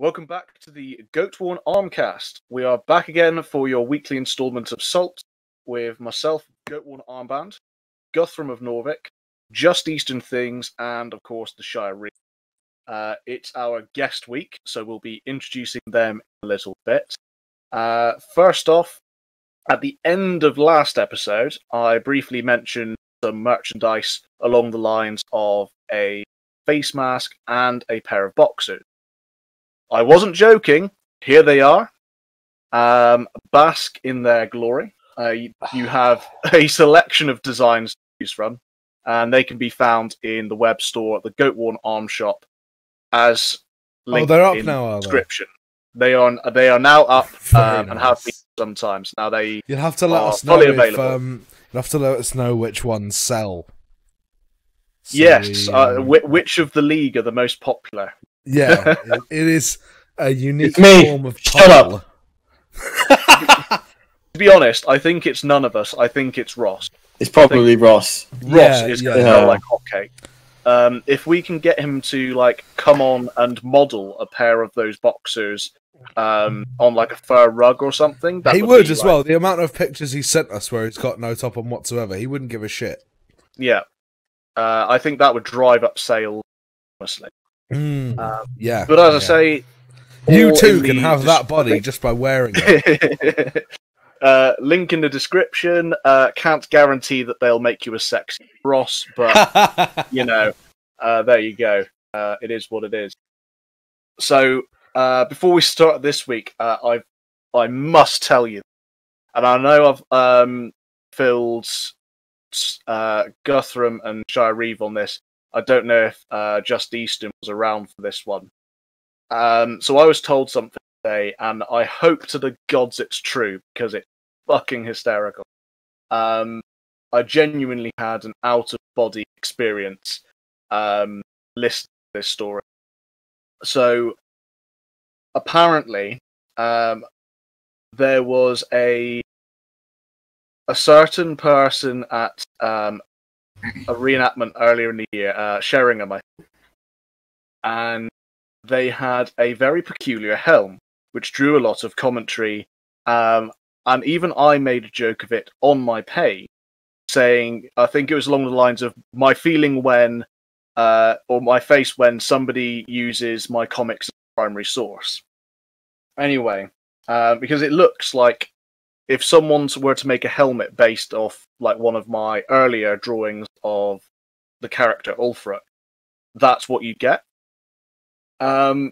Welcome back to the Goatworn Armcast. We are back again for your weekly installment of Salt with myself, Goatworn Armband, Guthrum of Norvik, Just Eastern Things, and of course the Shire Reef. It's our guest week, so we'll be introducing them in a little bit. First off, at the end of last episode, I briefly mentioned some merchandise along the lines of a face mask and a pair of boxers. I wasn't joking. Here they are. Bask in their glory. You have a selection of designs to choose from, and they can be found in the web store at the Goatworn Arm Shop as linked they're up in now, the description. They are now up and have been sometimes. Now you'll have to let us know fully if, available. you'll have to let us know which ones sell. So Yes, which of the league are the most popular? Yeah, it is a unique form of Shut up. To be honest, I think it's none of us. I think it's Ross. It's probably Ross. Ross is going to smell like hotcake. If we can get him to come on and model a pair of those boxers on like a fur rug or something, that he would as well. The amount of pictures he sent us where he's got no top on whatsoever, he wouldn't give a shit. Yeah, I think that would drive up sales, honestly. Yeah, but as I say, you too can have that body just by wearing it. Link in the description. Can't guarantee that they'll make you a sexy Ross, but you know, there you go. It is what it is. So before we start this week, I must tell you, and I know I've filled Guthrum and Shire Reeve on this. I don't know if Just Eastern was around for this one. So I was told something today, and I hope to the gods it's true, because it's fucking hysterical. I genuinely had an out-of-body experience listening to this story. So, apparently, there was a certain person at a reenactment earlier in the year, Chernigov, I think, and they had a very peculiar helm, which drew a lot of commentary, and even I made a joke of it on my page, saying, I think it was along the lines of my feeling when, or my face when somebody uses my comics as a primary source. Anyway, because it looks like if someone were to make a helmet based off like one of my earlier drawings of the character Ulfric, that's what you get. I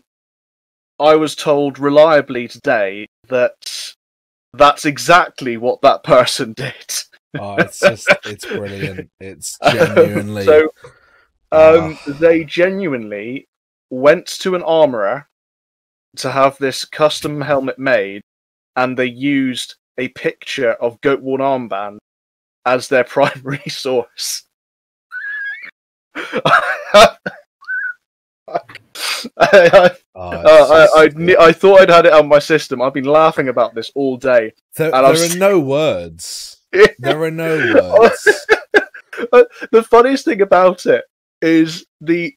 was told reliably today that that's exactly what that person did. Oh, it's brilliant. It's genuinely... They genuinely went to an armourer to have this custom helmet made, and they used a picture of Goatworn Armband as their primary source. I thought I'd had it on my system. I've been laughing about this all day. There are no words. There are no words. The funniest thing about it is the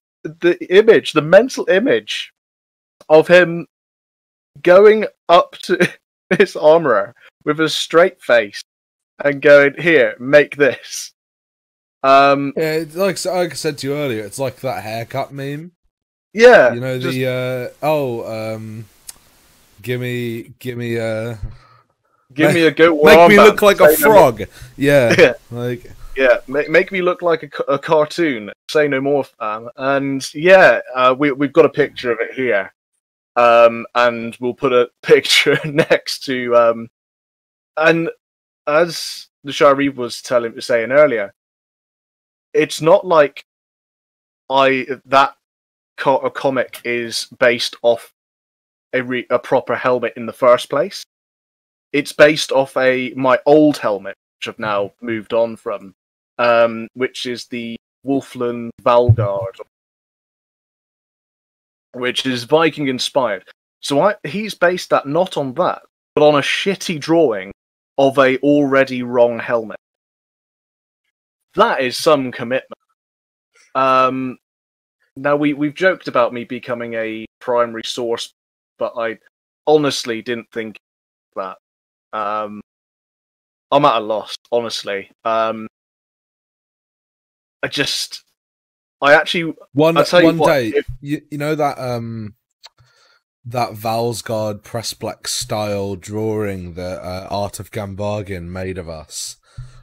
image, the mental image of him going up to his armourer with a straight face and going, "Here, make this." Yeah, it's like I said to you earlier, it's like that haircut meme. Yeah, you know give me a Goatworn make me armband, look like a frog. Yeah, make me look like a cartoon. Say no more, fam. And yeah, we've got a picture of it here, and we'll put a picture next to and as the Shire Reeve was saying earlier, it's not like that comic is based off a proper helmet in the first place. It's based off my old helmet, which I've now moved on from, which is the Wolfland Valgard, which is Viking inspired. So he's based that not on that, but on a shitty drawing of a already wrong helmet. That is some commitment. Now we've joked about me becoming a primary source but I honestly didn't think that. I'm at a loss, honestly. I actually one day, if, you know that that Valsgard Pressplex style drawing that Art of Gambargin made of us.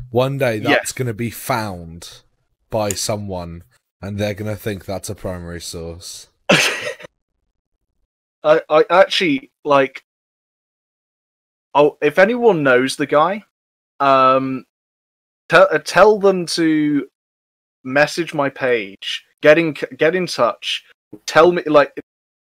One day that's going to be found by someone, and they're going to think that's a primary source. I actually like. Oh, if anyone knows the guy, tell them to message my page. Get in touch. Tell me,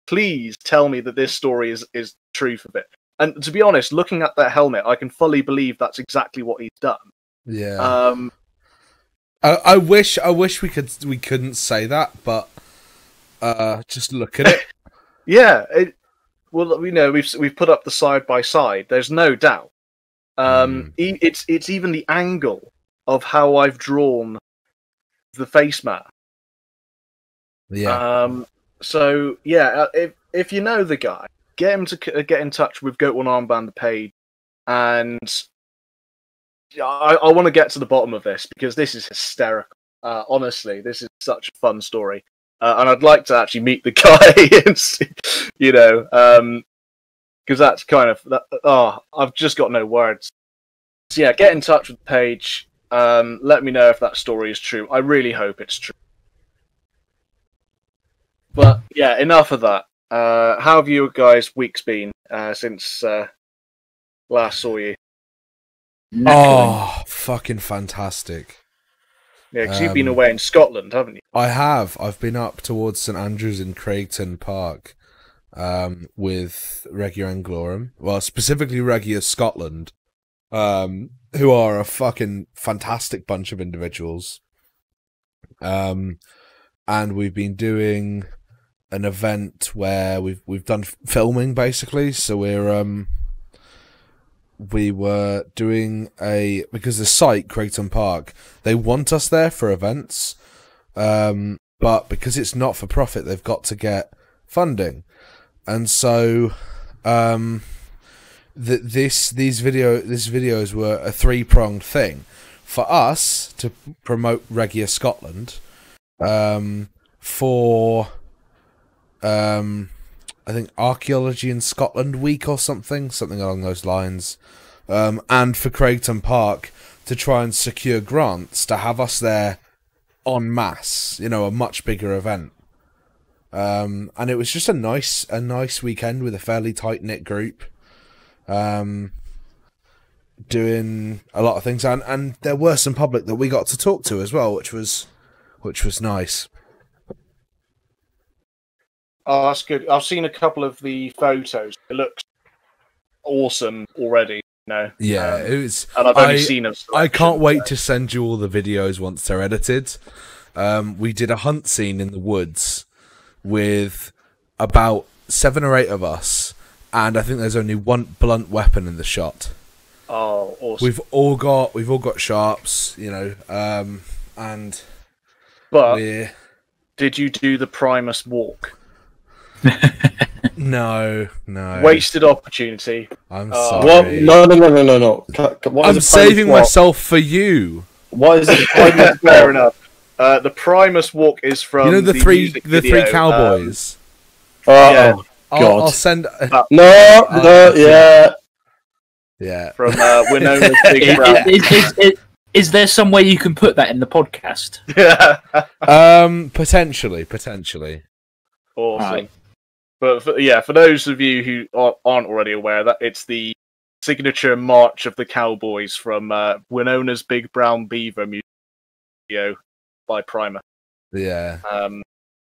please tell me that this story is truth of it. And to be honest, looking at that helmet, I can fully believe that's exactly what he's done. Yeah. I wish we couldn't say that, but just look at it. Yeah. Well, we've put up the side by side. There's no doubt. It's even the angle of how I've drawn the face mask. Yeah. So yeah, if you know the guy, get him to get in touch with Goatworn Armband the page, and I want to get to the bottom of this because this is hysterical. Honestly, this is such a fun story, and I'd like to actually meet the guy and see, because that's kind of that. Oh, I've just got no words. So yeah, get in touch with the page. Let me know if that story is true. I really hope it's true. But yeah, enough of that. How have you guys' weeks been since last saw you? Oh, fucking fantastic. Yeah, because you've been away in Scotland, haven't you? I have. I've been up towards St Andrews in Craigton Park with Regia Anglorum. Well, specifically Regia Scotland, who are a fucking fantastic bunch of individuals. And we've been doing an event where we've done filming, basically. So we were doing because the site, Creighton Park, they want us there for events, but because it's not for profit, they've got to get funding, and so these videos were a three-pronged thing for us to promote Regia Scotland, for I think Archaeology in Scotland Week or something along those lines, and for Craigton Park to try and secure grants to have us there en masse, a much bigger event. And it was just a nice weekend with a fairly tight knit group, doing a lot of things, and there were some public that we got to talk to as well, which was nice. Oh, that's good. I've seen a couple of the photos. It looks awesome already. Yeah, it was. And I've only seen them. I can't wait to send you all the videos once they're edited. We did a hunt scene in the woods with about 7 or 8 of us, and I think there's only one blunt weapon in the shot. Oh, awesome! We've all got sharps, and. But did you do the Primus walk? No. Wasted opportunity. I'm sorry. What? No. I'm saving myself for you. What is it? Fair enough. The Primus walk is from the three cowboys. Yeah. God. I'll send. Yeah. From Winona's Big Brown. Is there some way you can put that in the podcast? Yeah. Potentially. Awesome. Right. But for those of you who aren't already aware, that it's the signature march of the cowboys from Winona's Big Brown Beaver music by Primer. Yeah.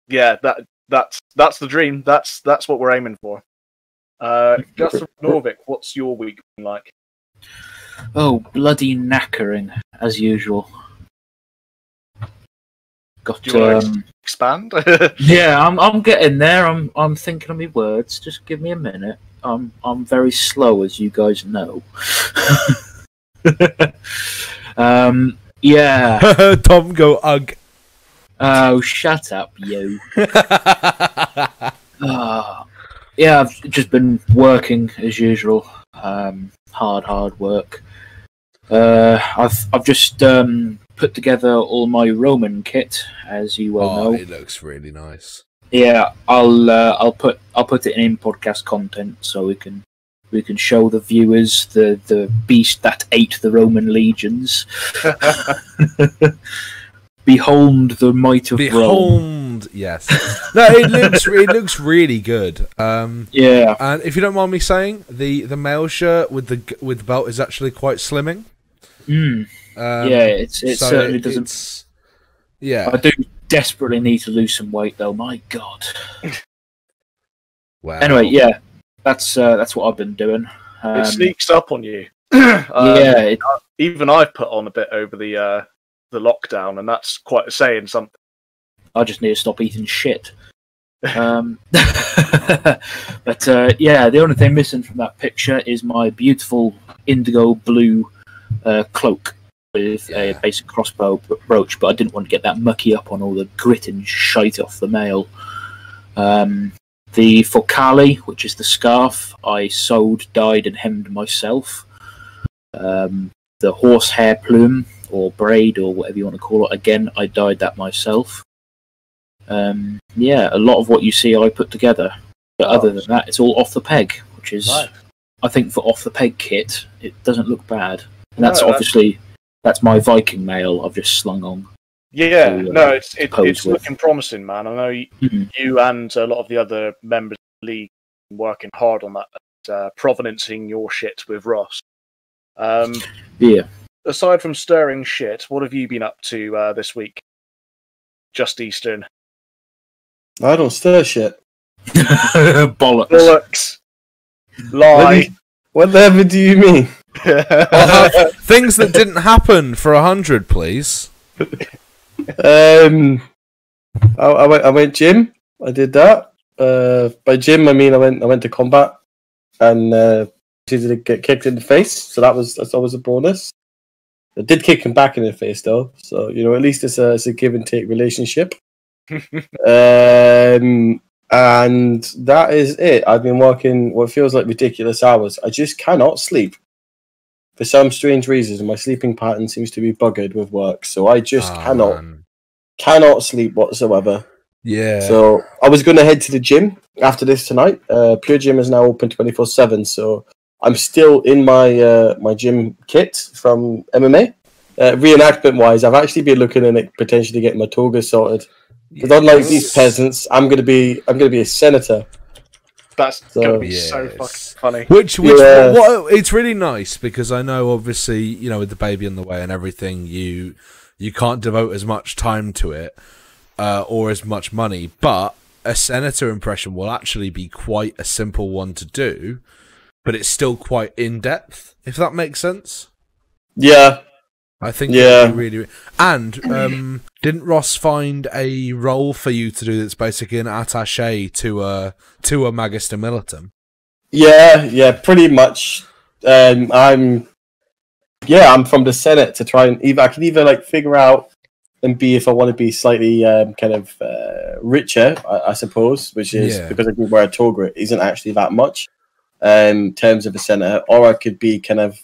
That's the dream. That's what we're aiming for. Justin Norvik, what's your week been like? Oh, bloody knackering as usual. Got Do you want to expand? Yeah, I'm getting there. I'm thinking of my words. Just give me a minute. I'm very slow, as you guys know. Yeah. Tom, go ugh. Oh, shut up, you. Yeah, I've just been working as usual. Hard work. I've just put together all my Roman kit, as you well know. It looks really nice. Yeah, I'll put it in podcast content so we can show the viewers the beast that ate the Roman legions. Behold the might of Rome. Behold, yes. No, it looks really good. Yeah, and if you don't mind me saying, the male shirt with the belt is actually quite slimming. Yeah, it certainly doesn't. Yeah, I do desperately need to lose some weight, though. My God. Wow. Anyway, yeah, that's what I've been doing. It sneaks up on you. Yeah, even I've put on a bit over the lockdown, and that's quite saying something. I just need to stop eating shit. But yeah, the only thing missing from that picture is my beautiful indigo blue cloak with a basic crossbow brooch, but I didn't want to get that mucky up on all the grit and shite off the mail. The focale, which is the scarf, I sewed, dyed, and hemmed myself. The horsehair plume, or braid, or whatever you want to call it, again, I dyed that myself. Yeah, a lot of what you see I put together. But other than that, it's all off the peg, which is, right. I think for off the peg kit, it doesn't look bad. And that's that's my Viking mail I've just slung on. Yeah, it's looking promising, man. I know you and a lot of the other members of the league are working hard on that, provenancing your shit with Ross. Yeah. Aside from stirring shit, what have you been up to this week? Just Eastern. I don't stir shit. Bollocks. Lie. Whatever do you mean? I'll have things that didn't happen for 100, please. I went gym. I did that. By gym, I mean I went to combat and did get kicked in the face. So that's always a bonus. I did kick him back in the face though. So at least it's a give and take relationship. And that is it. I've been working what feels like ridiculous hours. I just cannot sleep. For some strange reason, my sleeping pattern seems to be buggered with work, so I just cannot sleep whatsoever. Yeah. So I was going to head to the gym after this tonight. Pure Gym is now open 24/7, so I'm still in my my gym kit from MMA. Reenactment-wise, I've actually been looking at potentially getting my toga sorted. Because unlike these peasants, I'm gonna be a senator. That's gonna be so fucking funny. Which what it's really nice because I know obviously with the baby on the way and everything, you can't devote as much time to it or as much money. But a senator impression will actually be quite a simple one to do, but it's still quite in depth. If that makes sense. Yeah. I think it'd be really. And didn't Ross find a role for you to do that's basically an attaché to a Magister Militum? Yeah, pretty much. I'm from the Senate to try and I can either figure out and be if I want to be slightly kind of richer, I suppose, which is because I can wear a toga, it isn't actually that much in terms of a senator, or I could be kind of.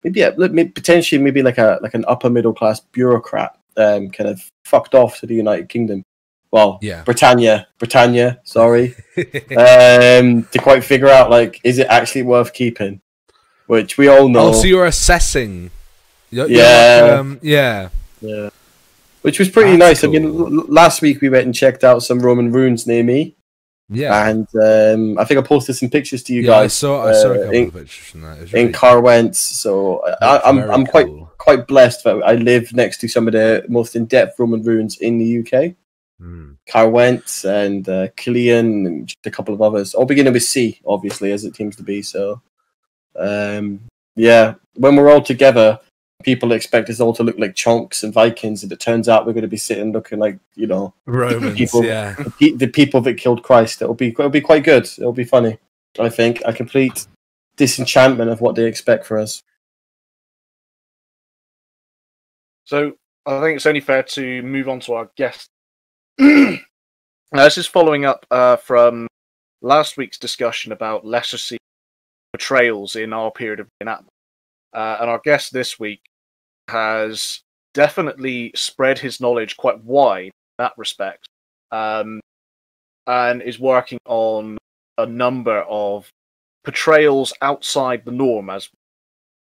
Maybe like an upper middle class bureaucrat, kind of fucked off to the United Kingdom. Well, Britannia. Sorry, to quite figure out is it actually worth keeping? Which we all know. Oh, so you're assessing. Yeah. Which was pretty nice. Cool. I mean, last week we went and checked out some Roman ruins near me. Yeah, and I think I posted some pictures to you guys. I saw a couple of pictures from that. Really in Carwent, so I'm quite blessed that I live next to some of the most in-depth Roman ruins in the UK. Carwent and Killian and just a couple of others, all beginning with C, obviously, as it seems to be. So, when we're all together, people expect us all to look like chunks and Vikings, and it turns out we're going to be sitting looking like Romans, people, the people that killed Christ. It'll be quite good. It'll be funny. I think a complete disenchantment of what they expect for us. So I think it's only fair to move on to our guest. This is following up from last week's discussion about lesser seen portrayals in our period of reenactment. And our guest this week has definitely spread his knowledge quite wide in that respect, and is working on a number of portrayals outside the norm, as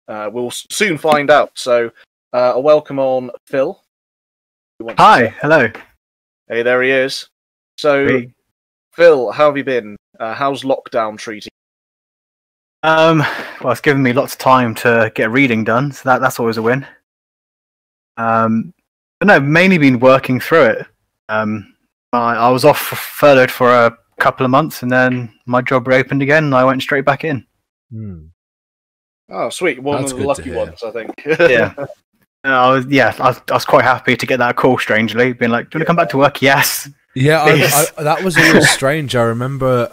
we'll soon find out. So, a welcome on Phil. Hi, hello. Hey, there he is. So, Hey. Phil, how have you been? How's lockdown treating? Well, it's given me lots of time to get reading done, so that's always a win. But no, mainly been working through it. I was off furloughed for a couple of months, and then my job reopened again, and I went straight back in. Oh, sweet! One That's of the good to lucky hear. ones, I think. Yeah. I was quite happy to get that call. Strangely, being like, "Do you want to come back to work?" Yes. Yeah, Please. that was always strange. I remember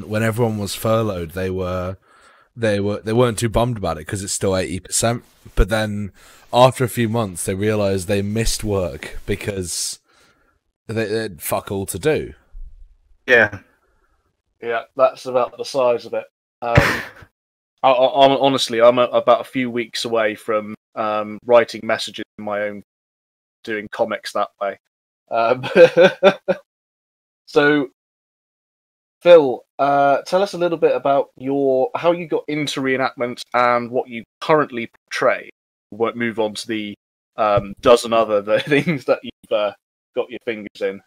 when everyone was furloughed, they weren't too bummed about it because it's still 80%. But then after a few months, they realised they missed work because they had fuck all to do. Yeah. Yeah, that's about the size of it. Honestly, I'm about a few weeks away from writing messages in my own, doing comics that way. So, Phil, tell us a little bit about how you got into reenactment and what you currently portray. We won't move on to the dozen other things that you've got your fingers in.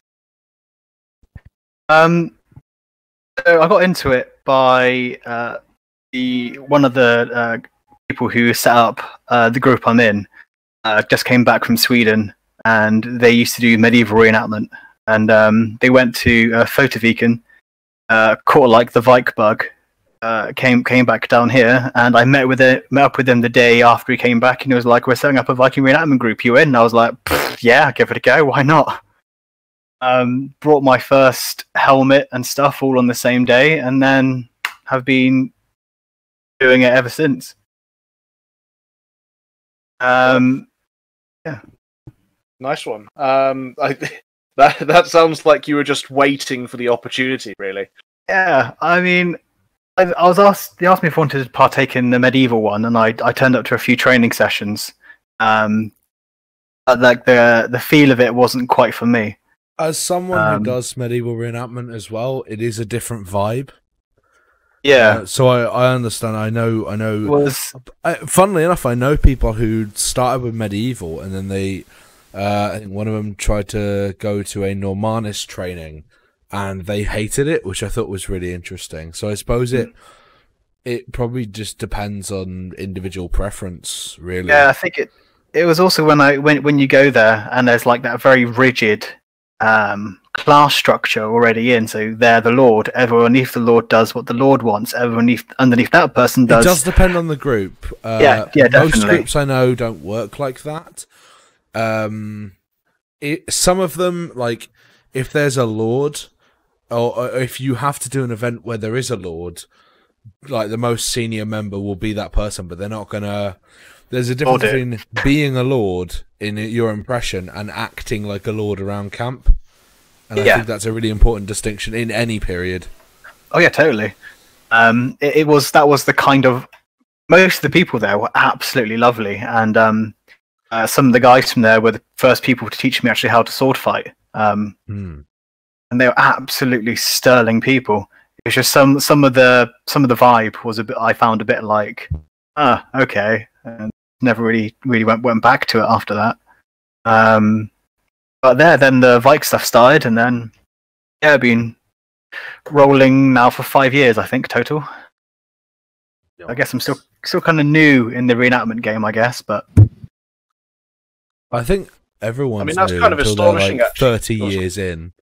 So I got into it by one of the people who set up the group I'm in. Just came back from Sweden, and they used to do medieval reenactment. And they went to Fotoviken, caught like the Vike bug, came back down here, and I met up with him the day after he came back, and he was like, "We're setting up a Viking reenactment group. You in?" And I was like, "Yeah, give it a go. Why not?" Brought my first helmet and stuff all on the same day, and then have been doing it ever since. Yeah. Nice one. That sounds like you were just waiting for the opportunity, really. Yeah, I mean, I was asked. They asked me if I wanted to partake in the medieval one, and I turned up to a few training sessions. But like the feel of it wasn't quite for me. As someone who does medieval reenactment as well, it is a different vibe. Yeah. So I understand. I know. Funnily enough, I know people who started with medieval and then they. I think one of them tried to go to a Normanist training, and they hated it, which I thought was really interesting. So I suppose it probably just depends on individual preference, really. Yeah, I think it was also when you go there and there's like that very rigid class structure already in. So they're the Lord. Everyone underneath the Lord does what the Lord wants. Everyone underneath that person does. It does depend on the group. Yeah, definitely. Most groups I know don't work like that. Some of them, like, if there's a Lord, or if you have to do an event where there is a Lord, like, the most senior member will be that person, but they're not gonna... There's a difference between being a Lord in your impression and acting like a Lord around camp. And I think that's a really important distinction in any period. Oh yeah, totally. That was the kind of... Most of the people there were absolutely lovely, and some of the guys from there were the first people to teach me actually how to sword fight. And they were absolutely sterling people. It was just some of the vibe was a bit. I found a bit like, okay, and never really went back to it after that. But then the Vike stuff started, and then I've been rolling now for 5 years, I think, total. I guess I'm still kind of new in the reenactment game, I guess, but. I think everyone's that's new kind of until astonishing, they're, like, actually. 30 years in.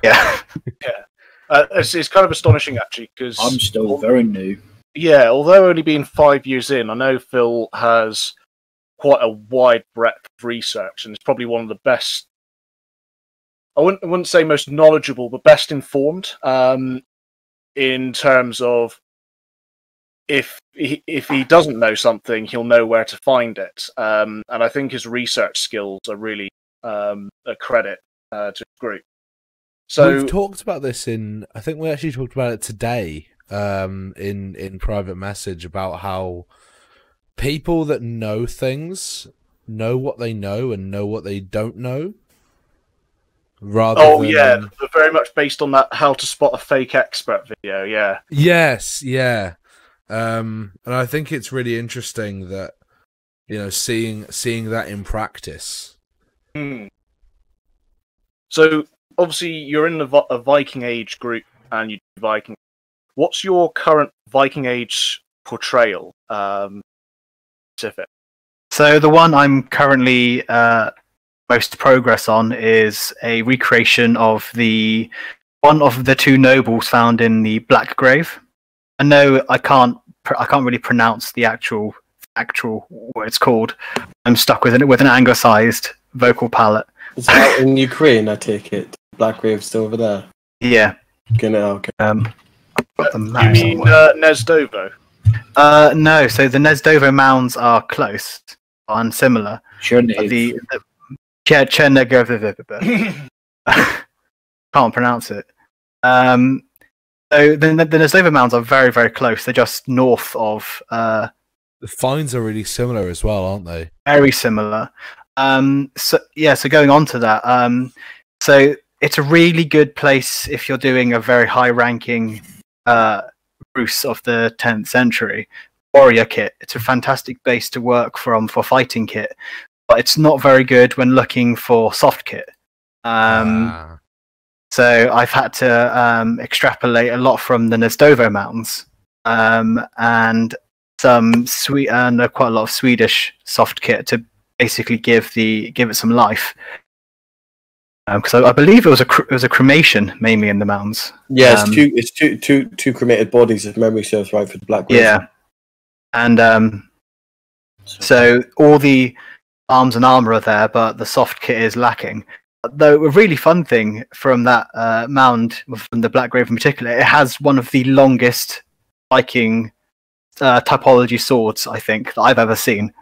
Yeah. Yeah. It's kind of astonishing, actually, because... I'm still very new. Yeah, although only being 5 years in, I know Phil has quite a wide breadth of research, and is probably one of the best... I wouldn't say most knowledgeable, but best informed in terms of if he doesn't know something, he'll know where to find it. And I think his research skills are really a credit to the group. So we've talked about this I think we actually talked about it today, in private message, about how people that know things know what they know and know what they don't know. They're very much based on that "How to Spot a Fake Expert" video. Yeah. Yes, yeah. And I think it's really interesting that, seeing that in practice. So obviously you're in a Viking Age group and you do Viking. What's your current Viking Age portrayal? Specific. So the one I'm currently most progress on is a recreation of one of the two nobles found in the Black Grave. I know I can't really pronounce the actual what it's called. I'm stuck with an anglicized vocal palette. It's out in Ukraine, I take it. Black Grave's still over there. Yeah. Okay. I've got the map You mean Nezdovo? No. So the Nezdovo mounds are close and similar. Chernigov. Chernigov. Can't pronounce it. So the Nezdovo mounds are very, very close. They're just north of. The finds are really similar as well, aren't they? Very similar. So going on to that. So it's a really good place if you're doing a very high-ranking Bruce of the 10th century warrior kit. It's a fantastic base to work from for fighting kit, but it's not very good when looking for soft kit. So I've had to extrapolate a lot from the Nezdovo mountains and some quite a lot of Swedish soft kit to basically give it some life. Because I believe it was a cremation mainly in the mountains. Yeah, it's two cremated bodies, if memory serves right, for the Black Grave. Yeah, and so all the arms and armor are there, but the soft kit is lacking. Though a really fun thing from that mound, from the Black Grave in particular, it has one of the longest Viking typology swords I think that I've ever seen.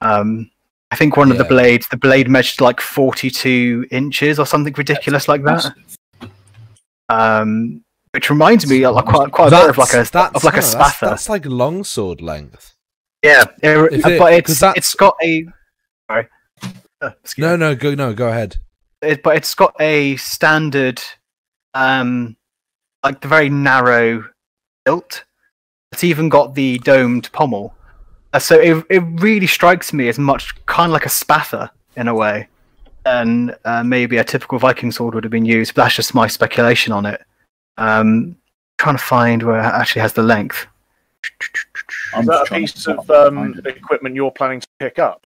I think one of the blade measured like 42 inches or something ridiculous like that. Which reminds me of quite a bit of like a spather. That's like longsword length. Yeah, but it's got a. Sorry. Go ahead. But it's got a standard, like the very narrow hilt. It's even got the domed pommel. So it really strikes me as much kind of like a spather in a way, and maybe a typical Viking sword would have been used. But that's just my speculation on it. Trying to find where it actually has the length. Is that a piece of equipment you're planning to pick up?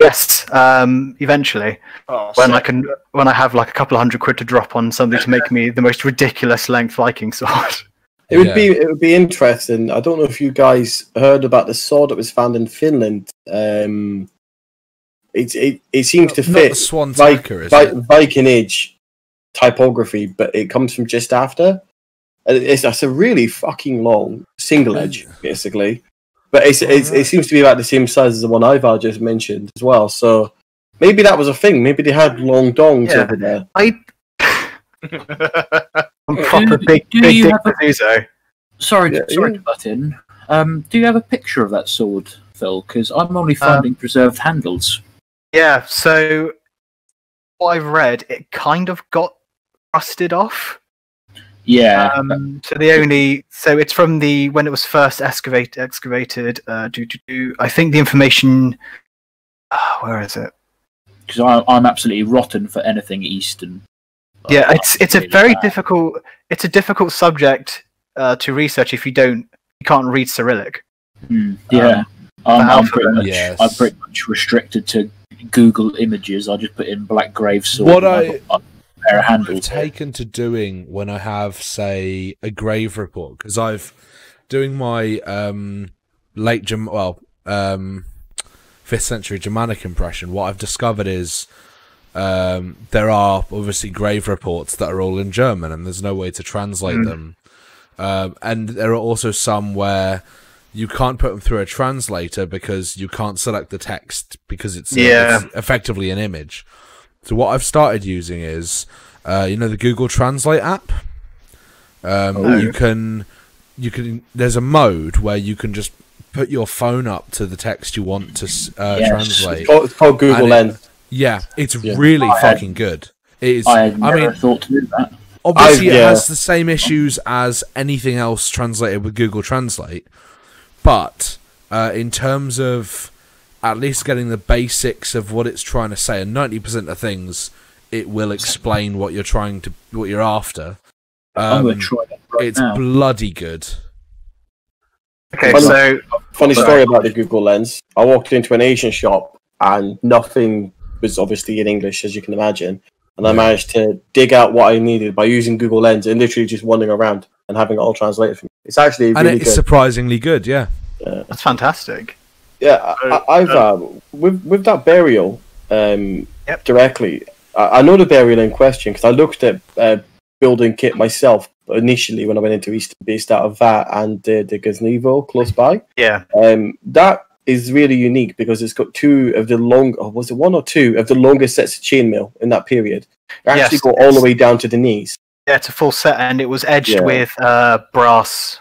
Yes, eventually. When I have like a couple of £100 to drop on something to make me the most ridiculous length Viking sword. It would be interesting. I don't know if you guys heard about the sword that was found in Finland. It seems to fit Viking Age typography, but it comes from just after. That's a really fucking long single edge, basically. But it seems to be about the same size as the one Ivar just mentioned as well. So maybe that was a thing. Maybe they had long dongs over there. Proper big dick Meduso. Sorry to butt in. Do you have a picture of that sword, Phil? Because I'm only finding preserved handles. Yeah, so what I've read, it kind of got rusted off. Yeah. So it's from when it was first excavated. I think the information. Where is it? Because I'm absolutely rotten for anything Eastern. Yeah, it's a very difficult. It's a difficult subject to research if you can't read Cyrillic. Yeah, I'm pretty much restricted to Google images. I just put in Black Grave sword. What I've taken to doing when I have, say, a grave report, because I've doing my 5th century Germanic impression. What I've discovered is. There are obviously grave reports that are all in German, and there's no way to translate them. And there are also some where you can't put them through a translator because you can't select the text because it's effectively an image. So what I've started using is the Google Translate app. You can. There's a mode where you can just put your phone up to the text you want to translate. It's called Google Lens. Yeah, it's really fucking good. It is. I never thought to do that. Obviously, it has the same issues as anything else translated with Google Translate, but in terms of at least getting the basics of what it's trying to say, and 90% of things, it will explain what you're after. I'm going to try that it's now. Bloody good. Okay, funny story about the Google Lens. I walked into an Asian shop and nothing was obviously in English, as you can imagine. And I managed to dig out what I needed by using Google Lens and literally just wandering around and having it all translated for me. It's actually really good. Surprisingly good, yeah. That's fantastic. Yeah, I've with that burial directly. I know the burial in question because I looked at building kit myself initially when I went into Eastern, based out of that and the Gaznevo close by. Yeah. That is really unique because it's got two of the was it one or two of the longest sets of chainmail in that period. It actually go all the way down to the knees. Yeah, it's a full set, and it was edged with bronze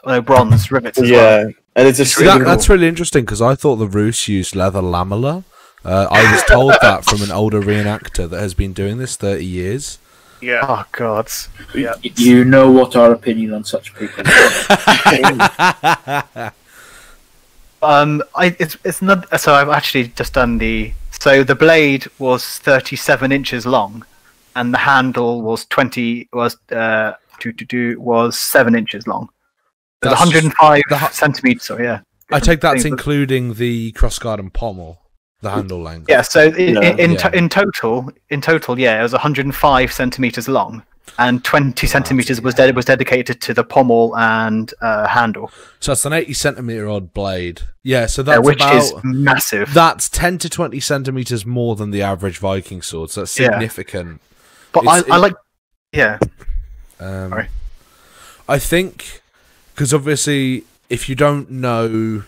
rivets as well. And it's that's really interesting because I thought the Rus used leather lamella. I was told that from an older reenactor that has been doing this 30 years. Yeah. Oh God. Yeah. You know what our opinion on such people is. It's not. So I've actually just done So the blade was 37 inches long, and the handle was 7 inches long. It's 105 centimeters. So yeah. I take that's including the crossguard and pommel, the handle length. Yeah. So in total, yeah, it was 105 centimeters long. And 20 centimeters was dedicated to the pommel and handle. So that's an 80 centimeter odd blade. Yeah, so that's which is massive. That's 10 to 20 centimeters more than the average Viking sword. So that's significant. But I like, sorry. I think because obviously, if you don't know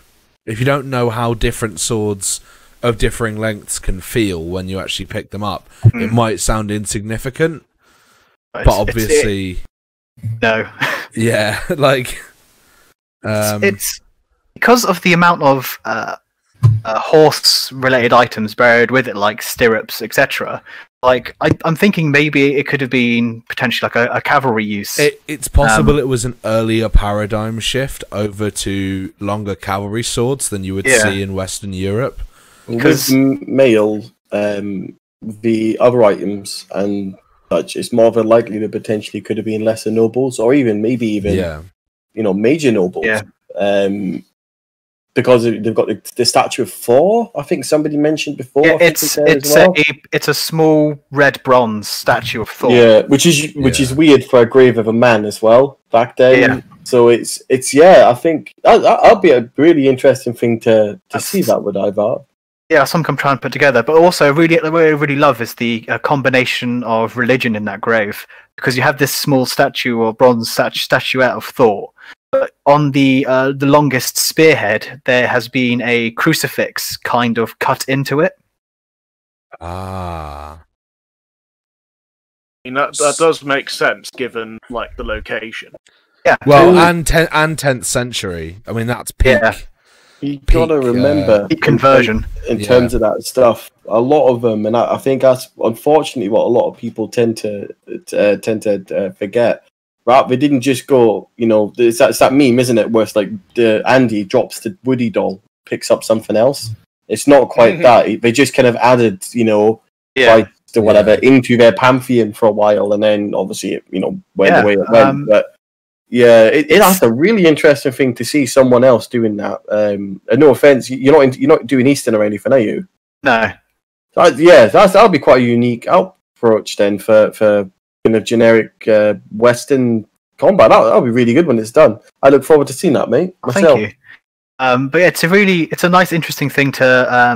how different swords of differing lengths can feel when you actually pick them up, it might sound insignificant. But obviously, no. Yeah, like it's because of the amount of horse-related items buried with it, like stirrups, etc. Like I'm thinking maybe it could have been potentially like a cavalry use. It's possible it was an earlier paradigm shift over to longer cavalry swords than you would see in Western Europe. Because mail, the other items and such, it's more than likely that potentially could have been lesser nobles, or maybe even major nobles. Yeah. Because they've got the statue of Thor. I think somebody mentioned before. Yeah, it's a small red bronze statue of Thor. Yeah, which is weird for a grave of a man as well back then. Yeah. So it's I think that'll be a really interesting thing to see that with Ivar. Yeah, something I'm trying to put together. But also, what I really love is the combination of religion in that grave, because you have this small statue or bronze statuette of Thor, but on the longest spearhead, there has been a crucifix kind of cut into it. Ah. I mean, that does make sense given like the location. Yeah. Well, and 10th century. I mean, that's peak. Yeah. You gotta remember conversion in terms of that stuff. A lot of them, and I think that's unfortunately what a lot of people tend to forget. Right? They didn't just go. It's that meme, isn't it? Where it's like Andy drops the Woody doll, picks up something else. It's not quite that. They just kind of added, Christ or whatever into their pantheon for a while, and then obviously it, went the way it went. But yeah, that's a really interesting thing to see someone else doing that. No offense, you're not doing Eastern or anything, are you? No. That'll be quite a unique approach then for kind of generic Western combat. That'll be really good when it's done. I look forward to seeing that, mate. Myself. Thank you. But yeah, it's a nice, interesting thing to. I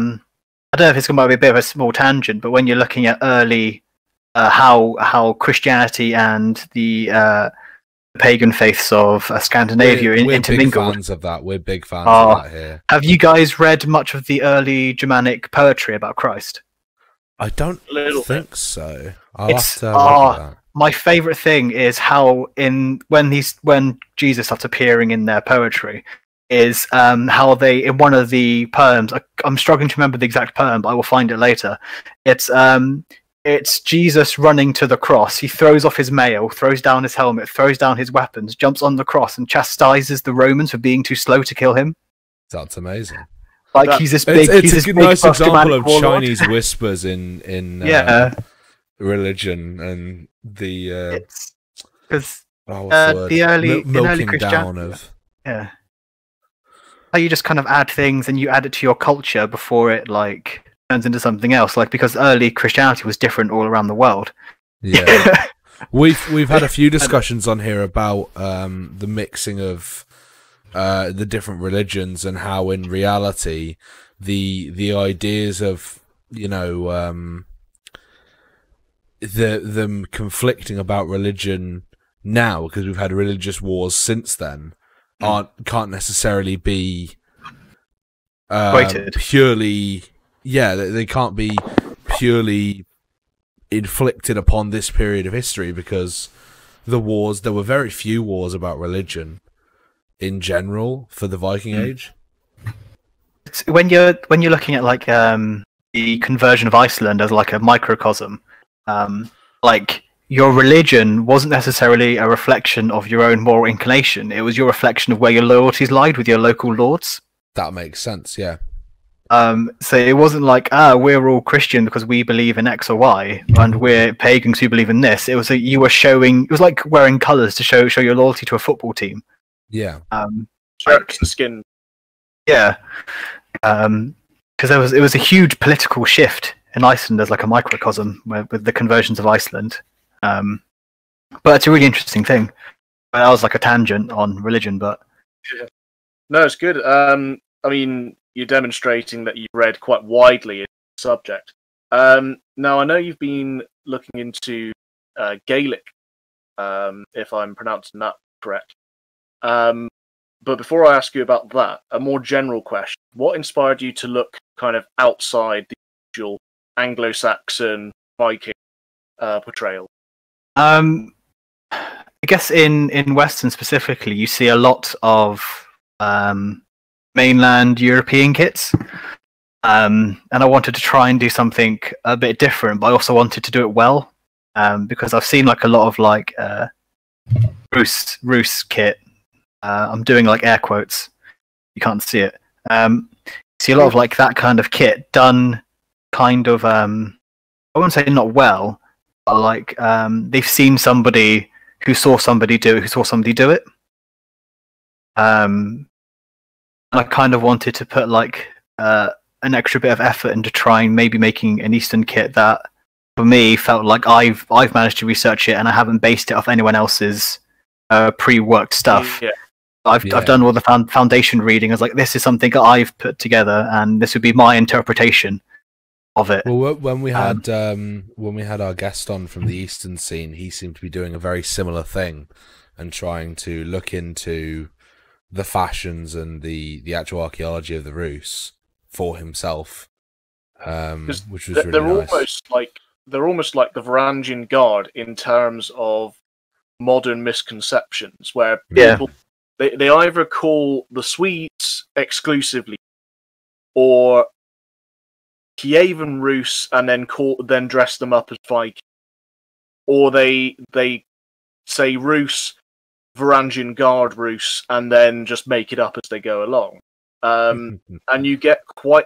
don't know if it's going to be a bit of a small tangent, but when you're looking at early how Christianity and the pagan faiths of Scandinavia intermingled. We're big fans of that. We're big fans of that here. Have you guys read much of the early Germanic poetry about Christ? I don't think so. I'll have to my favorite thing is how when Jesus starts appearing in their poetry, is how they, in one of the poems, I'm struggling to remember the exact poem, but I will find it later. It's Jesus running to the cross. He throws off his mail, throws down his helmet, throws down his weapons, jumps on the cross, and chastises the Romans for being too slow to kill him. That's amazing. Like he's this big. It's a nice example of Chinese whispers in religion and the because the early milking down Christianity. of How you just kind of add things and you add it to your culture before it like turns into something else. Like because early Christianity was different all around the world. Yeah, we've had a few discussions on here about the mixing of the different religions and how in reality the ideas of them conflicting about religion now, because we've had religious wars since then, can't necessarily be purely they can't be purely inflicted upon this period of history, because there were very few wars about religion in general for the Viking Age. When you're looking at like the conversion of Iceland as like a microcosm, like your religion wasn't necessarily a reflection of your own moral inclination. It was your reflection of where your loyalties lied with your local lords. That makes sense, yeah. So it wasn't like we're all Christian because we believe in X or Y, and we're pagans who believe in this. It was you were showing. It was like wearing colours to show your loyalty to a football team. Yeah. Like the skin. Yeah. Because it was a huge political shift in Iceland as like a microcosm with the conversions of Iceland. But it's a really interesting thing. That was like a tangent on religion, but no, it's good. I mean, you're demonstrating that you've read quite widely in the subject. Now, I know you've been looking into Gaelic, if I'm pronouncing that correct. But before I ask you about that, a more general question: what inspired you to look kind of outside the usual Anglo-Saxon Viking portrayal? I guess in Western specifically, you see a lot of mainland European kits, and I wanted to try and do something a bit different, but I also wanted to do it well, because I've seen like a lot of like Roos kit. I'm doing like air quotes. You can't see it. See a lot of like that kind of kit done kind of I wouldn't say not well, but like they've seen somebody who saw somebody do it. And I kind of wanted to put like an extra bit of effort into trying maybe making an Eastern kit that for me felt like I've managed to research it and I haven't based it off anyone else's pre-worked stuff. Yeah. I've done all the foundation reading. I was like, this is something I've put together, and this would be my interpretation of it. Well, when we had our guest on from the Eastern scene, he seemed to be doing a very similar thing and trying to look into the fashions and the actual archaeology of the Roos for himself, which was really nice. They're almost like the Varangian Guard in terms of modern misconceptions, where people they either call the Swedes exclusively or Kievan Rus and then dress them up as Viking, or they say Rus, Varangian Guard Rus, and then just make it up as they go along. And you get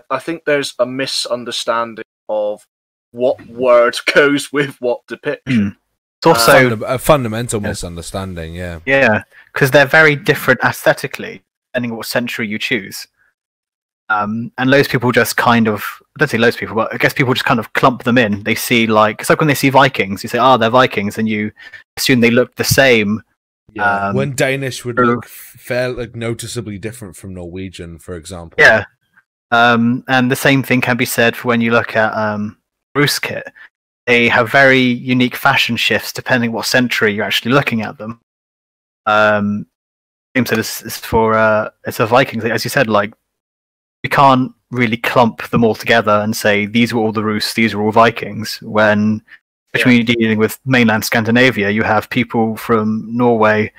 I think there's a misunderstanding of what word goes with what depiction. It's also a fundamental misunderstanding, yeah. Yeah, because they're very different aesthetically, depending on what century you choose. And loads of people just kind of, I don't say loads of people, but I guess people just kind of clump them in. They see like, it's like when they see Vikings, you say, they're Vikings, and you assume they look the same. Yeah. When Danish would look fairly noticeably different from Norwegian, for example. Yeah. And the same thing can be said for when you look at Roos kit. They have very unique fashion shifts depending what century you're actually looking at them. So this is for it's a Vikings, as you said. Like you can't really clump them all together and say these were all the Roos, these were all Vikings. When especially when you're dealing with mainland Scandinavia. You have people from Norway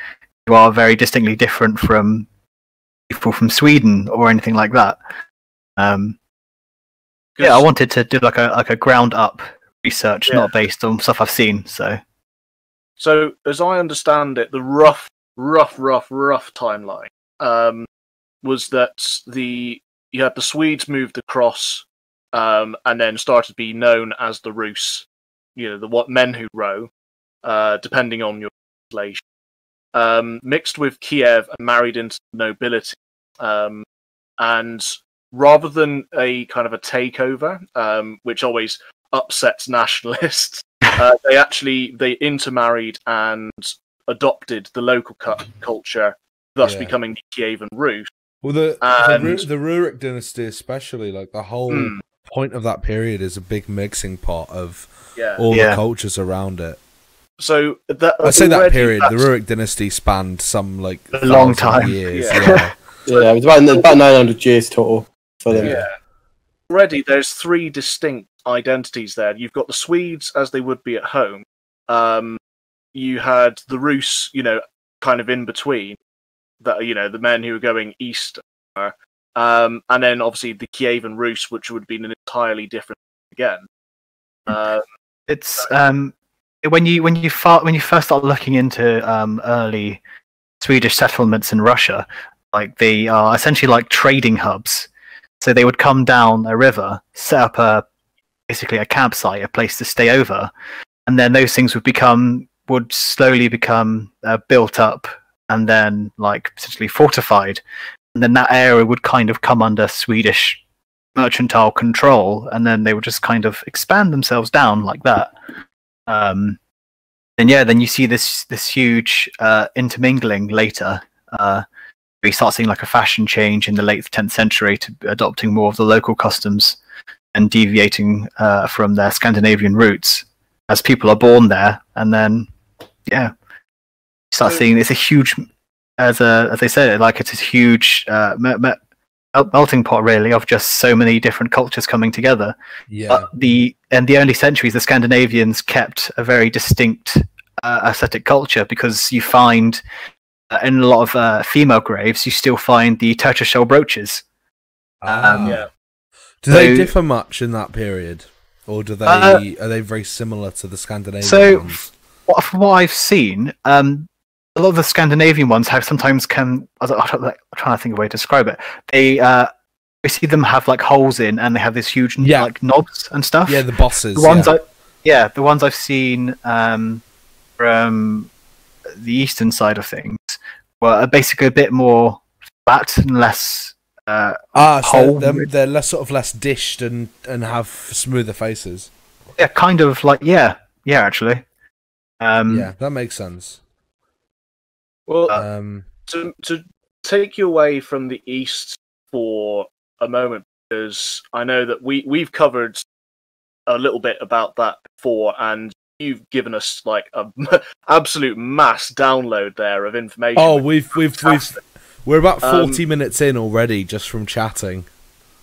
who are very distinctly different from people from Sweden or anything like that. Yeah, I wanted to do like a ground up research, not based on stuff I've seen. So as I understand it, the rough timeline was that you had the Swedes moved across, and then started to be known as the Rus, the men who row, depending on your translation, mixed with Kiev and married into the nobility, and rather than a kind of a takeover, which always upsets nationalists, they intermarried and adopted the local culture, thus becoming the Kievan Rus. Well, the Rurik dynasty, especially, like the whole point of that period is a big mixing pot of all the cultures around it. So I say that period, the Rurik dynasty spanned some like a long time. Years. Yeah, it was about 900 years total for them. Yeah. Already, there's 3 distinct identities there. You've got the Swedes as they would be at home. You had the Rus, kind of in between, that the men who were going east, and then obviously the Kievan Rus, which would have been an entirely different again. It's when you first start looking into early Swedish settlements in Russia, like they are essentially like trading hubs. So they would come down a river, set up basically a campsite, a place to stay over, and then those things would slowly become built up, and then like essentially fortified, and then that area would kind of come under Swedish mercantile control, and then they would just kind of expand themselves down like that. Then you see this huge intermingling later. We start seeing like a fashion change in the late 10th century to adopting more of the local customs and deviating from their Scandinavian roots as people are born there, and then you start seeing it's a huge, as they said, like it's a huge melting pot really of just so many different cultures coming together. In the early centuries, the Scandinavians kept a very distinct aesthetic culture, because you find in a lot of female graves, you still find the tortoiseshell brooches. Do they differ much in that period, or do they are they very similar to the Scandinavian ones? From what I've seen, a lot of the Scandinavian ones have sometimes I'm trying to think of a way to describe it. We see them have like holes in, and they have this huge like knobs and stuff. Yeah, the bosses. The ones I've seen from the eastern side of things were basically a bit more flat and less so they're less dished and have smoother faces. Yeah, kind of like actually. That makes sense. Well, to take you away from the east for a moment, because I know that we've covered a little bit about that before, and you've given us like a absolute mass download there of information. Oh, we're about 40 minutes in already just from chatting.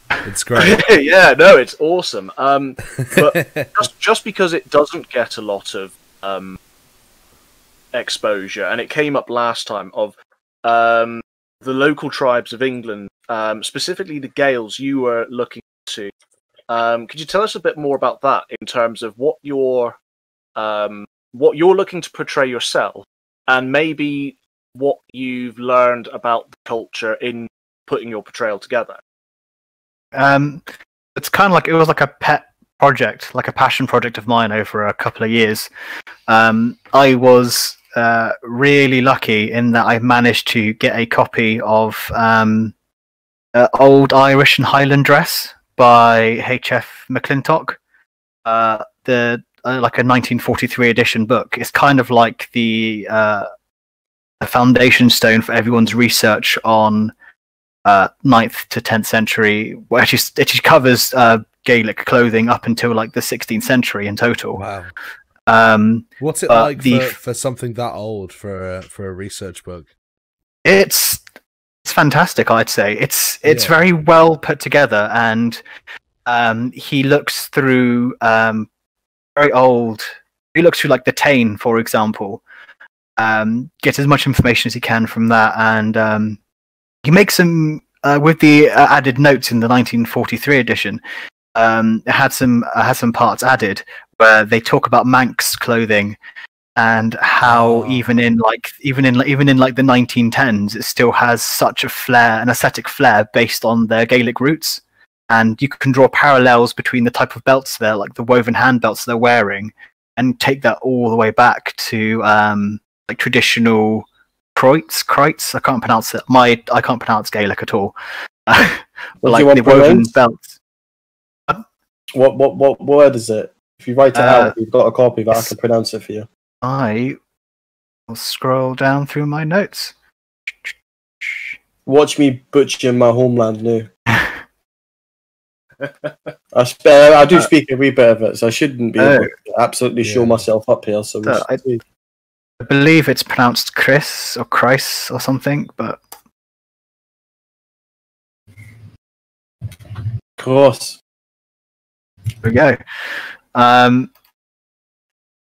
It's great. Yeah, no, it's awesome. But just because it doesn't get a lot of exposure, and it came up last time, of the local tribes of England, specifically the Gaels you were looking to. Could you tell us a bit more about that in terms of what you're looking to portray yourself, and maybe what you've learned about the culture in putting your portrayal together? It's kind of like, it was like a pet project, like a passion project of mine over a couple of years. I was really lucky in that I managed to get a copy of Old Irish and Highland Dress by H.F. McClintock. The like a 1943 edition book. It's kind of like the foundation stone for everyone's research on 9th to 10th century, where it actually covers Gaelic clothing up until like the 16th century in total. Wow. What's it like for something that old for a research book? It's fantastic, I'd say. It's very well put together, and he looks through very old he looks through like the Tane, for example, gets as much information as he can from that, and he makes some with the added notes in the 1943 edition. It had some parts added where they talk about Manx clothing and how even in like the 1910s, it still has such a flair, an aesthetic flair based on their Gaelic roots, and you can draw parallels between the type of belts there, like the woven hand belts they're wearing, and take that all the way back to like traditional Kreutz. I can't pronounce it. I can't pronounce Gaelic at all. But like the woven belts. What word is it? If you write it out, if you've got a copy of it, I can pronounce it for you. I will scroll down through my notes. Watch me butcher my homeland now. I do speak a wee bit of it, so I shouldn't be able to absolutely show myself up here. So I believe it's pronounced Chris or Chris or something, but cross. There we go.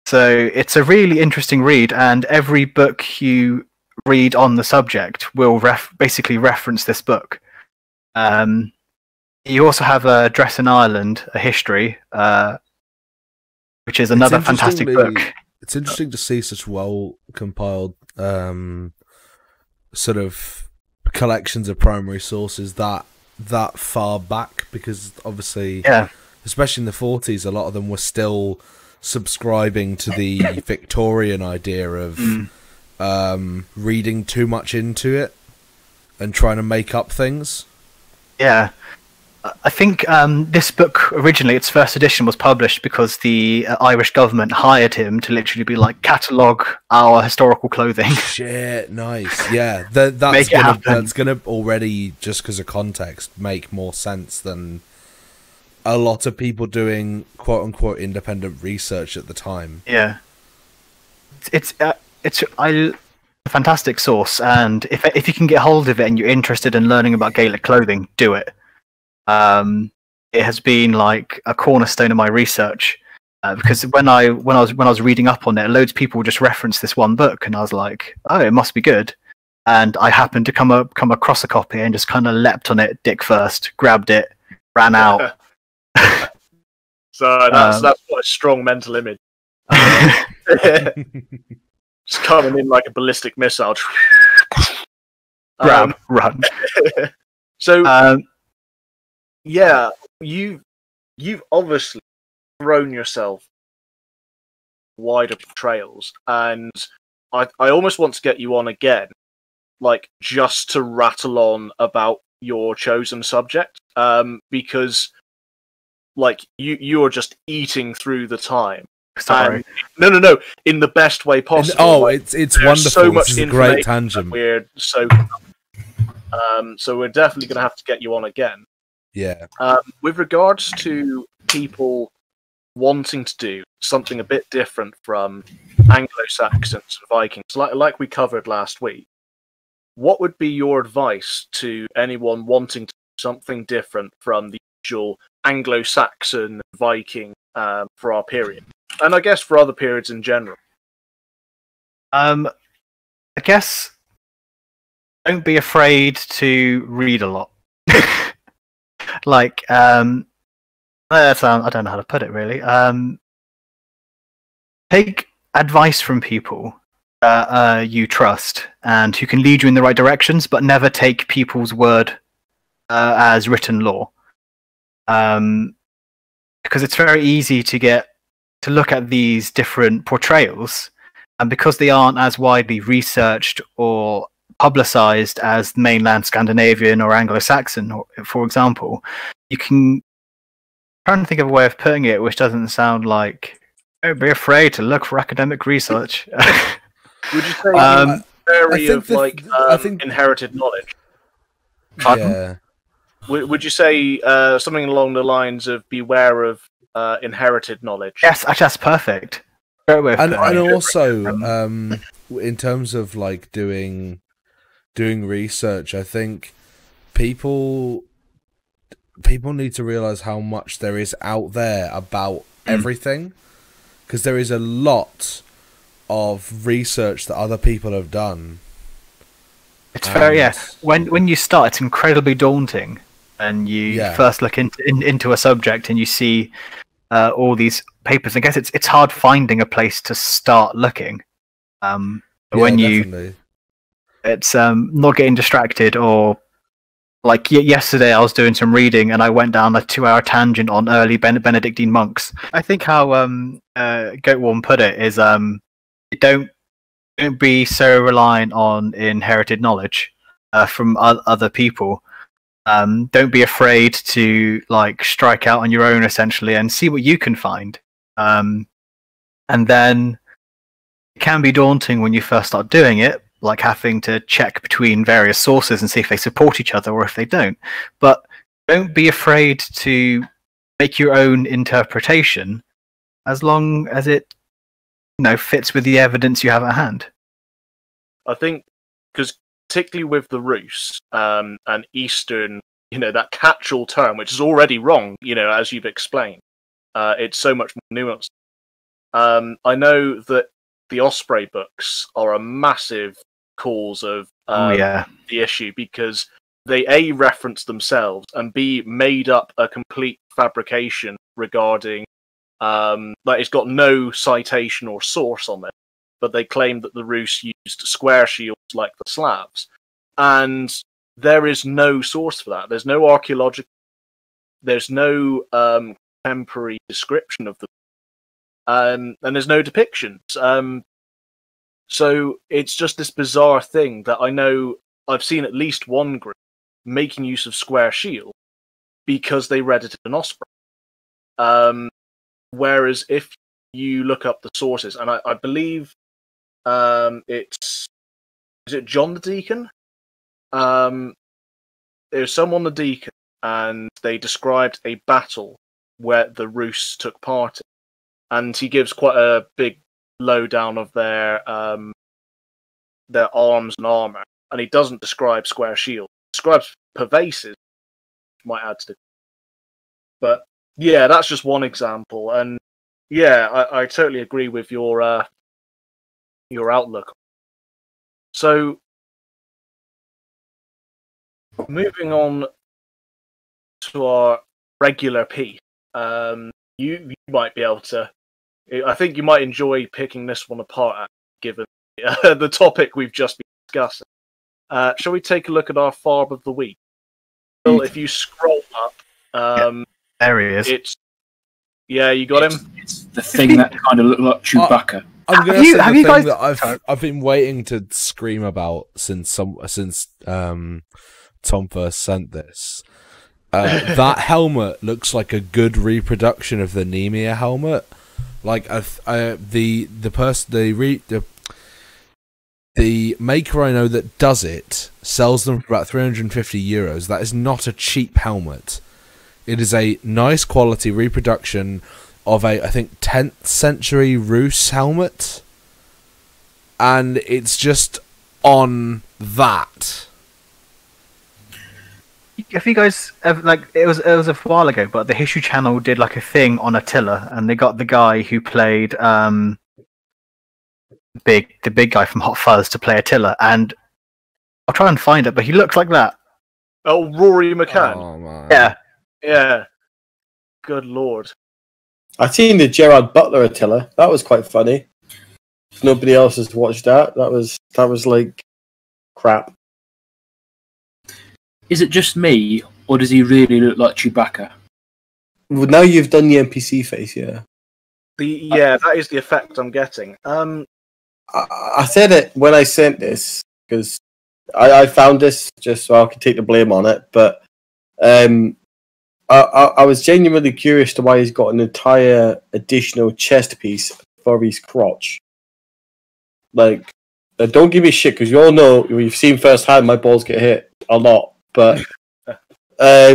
So it's a really interesting read, and every book you read on the subject will basically reference this book. You also have a Dress in Ireland, a history, which is another fantastic book. It's interesting to see such well compiled sort of collections of primary sources that far back, because obviously, especially in the 40s, a lot of them were still subscribing to the Victorian idea of reading too much into it and trying to make up things. Yeah. I think this book, originally, its first edition was published because the Irish government hired him to literally be like, catalogue our historical clothing. Shit, nice. Yeah, that's gonna already, just because of context, make more sense than a lot of people doing quote-unquote independent research at the time. Yeah. It's a fantastic source, and if you can get hold of it and you're interested in learning about Gaelic clothing, do it. It has been like a cornerstone of my research, because when I was reading up on it, loads of people just referenced this one book, and I was like, oh, it must be good. And I happened to come across a copy and just kind of leapt on it dick first, grabbed it, ran out. So that's quite a strong mental image. Just coming in like a ballistic missile. Grab, run. So. Yeah, you've obviously thrown yourself wider trails, and I almost want to get you on again, like just to rattle on about your chosen subject, because like you are just eating through the time. Sorry. No, in the best way possible. It's wonderful. So much this is a great tangent. We're so we're definitely going to have to get you on again. Yeah. With regards to people wanting to do something a bit different from Anglo-Saxons and Vikings, like we covered last week, what would be your advice to anyone wanting to do something different from the usual Anglo-Saxon Viking for our period, and I guess for other periods in general? I guess don't be afraid to read a lot. Like, I don't know how to put it really. Take advice from people that you trust and who can lead you in the right directions, but never take people's word as written law. Because it's very easy to look at these different portrayals, and because they aren't as widely researched or publicized as mainland Scandinavian or Anglo-Saxon, for example, you can try and think of a way of putting it which doesn't sound like, don't be afraid to look for academic research. Would you say I think inherited knowledge? Pardon? Yeah. Would you say something along the lines of beware of inherited knowledge? Yes, actually, that's perfect. And also, in terms of like doing research, I think people need to realize how much there is out there about everything. because there is a lot of research that other people have done. It's very, yeah. When you start, it's incredibly daunting, and you first look into a subject and you see all these papers. I guess it's hard finding a place to start looking. When definitely. It's not getting distracted, or like yesterday I was doing some reading and I went down a 2-hour tangent on early Benedictine monks. I think how Goatworn put it is don't be so reliant on inherited knowledge from other people. Don't be afraid to like strike out on your own, essentially, and see what you can find. And then it can be daunting when you first start doing it, like having to check between various sources and see if they support each other or if they don't. But don't be afraid to make your own interpretation, as long as it fits with the evidence you have at hand. I think, because particularly with the Rus and Eastern, that catch-all term, which is already wrong, as you've explained, it's so much more nuanced. I know that the Osprey books are a massive cause of the issue, because they A, reference themselves, and B, made up a complete fabrication regarding it's got no citation or source on it, but they claim that the Rus used square shields like the Slavs, and there is no source for that. There's no archaeological, there's no contemporary description of them, and there's no depictions. So it's just this bizarre thing that I know I've seen at least one group making use of square shield because they read it in an Osprey. Whereas if you look up the sources, and I believe is it John the Deacon? There's someone the Deacon, and they described a battle where the Rus took part in, and he gives quite a big lowdown of their arms and armor, and he doesn't describe square shield. He describes pervasive, might add to the. But yeah, that's just one example, and yeah, I totally agree with your outlook. So, moving on to our regular piece, you might be able to. I think you might enjoy picking this one apart, given the topic we've just been discussing. Shall we take a look at our Farb of the Week? Well, if you scroll up, there he is. You got him. It's the thing that kind of looked like Chewbacca. I'm going to say the thing that I've been waiting to scream about since Tom first sent this. That helmet looks like a good reproduction of the Nemea helmet. Like the maker I know that does it sells them for about €350. That is not a cheap helmet. It is a nice quality reproduction of I think 10th century Rus helmet, and it's just on that. If you guys it was a while ago, but the History Channel did like a thing on Attila, and they got the guy who played the big guy from Hot Fuzz to play Attila, and I'll try and find it, but he looks like that. Oh, Rory McCann. Oh, man. Yeah. Good lord. I've seen the Gerard Butler Attila. That was quite funny. If nobody else has watched that, that was like crap. Is it just me, or does he really look like Chewbacca? Well, now you've done the NPC face, yeah. That is the effect I'm getting. I said it when I sent this, because I found this just so I could take the blame on it, but I was genuinely curious to why he's got an entire additional chest piece for his crotch. Like, don't give me shit, because you all know, you've seen firsthand my balls get hit a lot. But I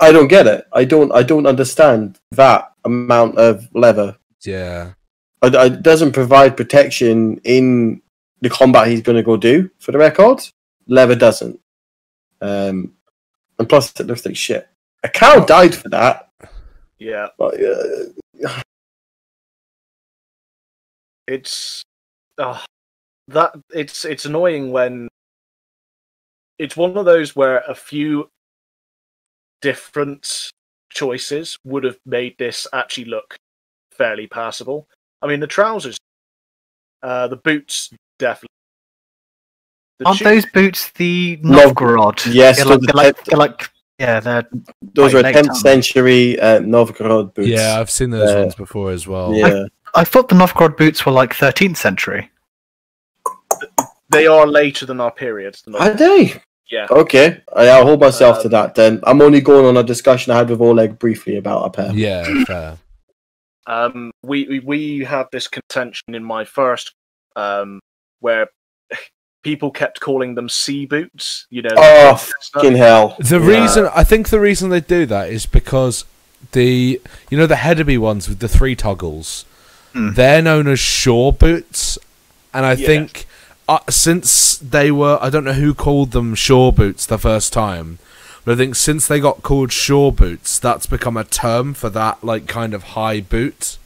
don't get it. I don't understand that amount of leather. Yeah. It doesn't provide protection in the combat he's going to go do, for the record. Leather doesn't. And plus, it looks like shit. A cow died for that. Yeah. But, it's it's annoying when it's one of those where a few different choices would have made this actually look fairly passable. I mean, the trousers, the boots, definitely. Aren't those boots the Novgorod? Yes, they're like they're those are like 10th century Novgorod boots. Yeah, I've seen those ones before as well. Yeah. I thought the Novgorod boots were like 13th century. They are later than our period. Are they? Yeah. Okay, I'll hold myself to that then. I'm only going on a discussion I had with Oleg briefly about a pair. Yeah, fair. We had this contention in my first, where people kept calling them sea boots. You know. Oh, fucking hell! I think the reason they do that is because the Hedeby ones with the 3 toggles, they're known as shore boots, and I think. Since they were, I don't know who called them shore boots the first time, but I think since they got called shore boots, that's become a term for that, like, kind of high boot.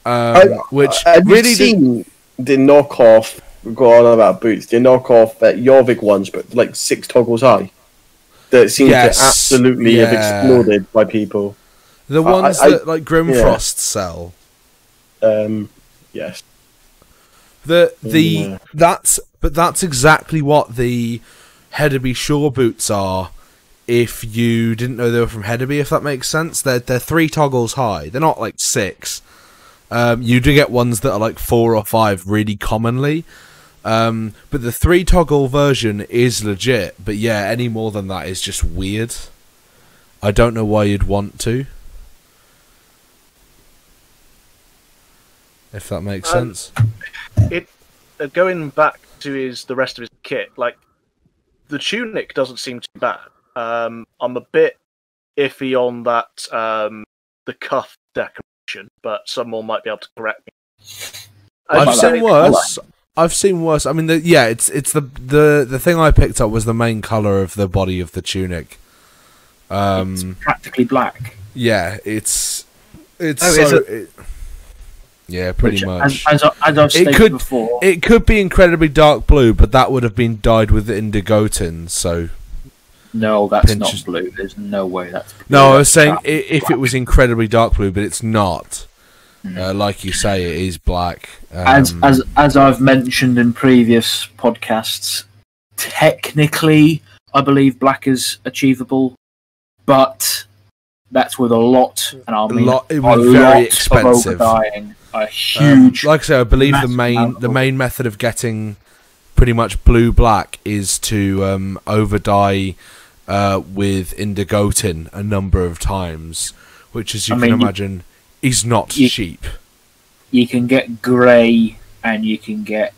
Yeah. Which have really you seen the knockoff? Go on about boots. The knockoff Jorvik ones, but like 6 toggles high. That seem to absolutely have exploded by people. The ones that like Grimfrost sell. Yes. That's exactly what the Hedeby shore boots are. If you didn't know they were from Hedeby, if that makes sense, they're 3 toggles high. They're not like 6. You do get ones that are like 4 or 5 really commonly. But the 3 toggle version is legit. But yeah, any more than that is just weird. I don't know why you'd want to. If that makes sense. It going back to the rest of his kit, like the tunic doesn't seem too bad. I'm a bit iffy on that the cuff decoration, but someone might be able to correct me. I've seen worse. I mean, it's the thing I picked up was the main color of the body of the tunic. It's practically black. Yeah, it's. Yeah, pretty much. As I've stated before, it could be incredibly dark blue, but that would have been dyed with indigotin. So no, that's not blue. There's no way that's blue. No, I was saying if it was incredibly dark blue, but it's not. Like you say, it is black. As I've mentioned in previous podcasts, technically, I believe black is achievable, but that's with a lot, and I mean it would be very expensive. A huge, like I say, I believe the main method of getting pretty much blue black is to overdye with indigotin a number of times, which, as you can imagine, is not cheap. You can get grey, and you can get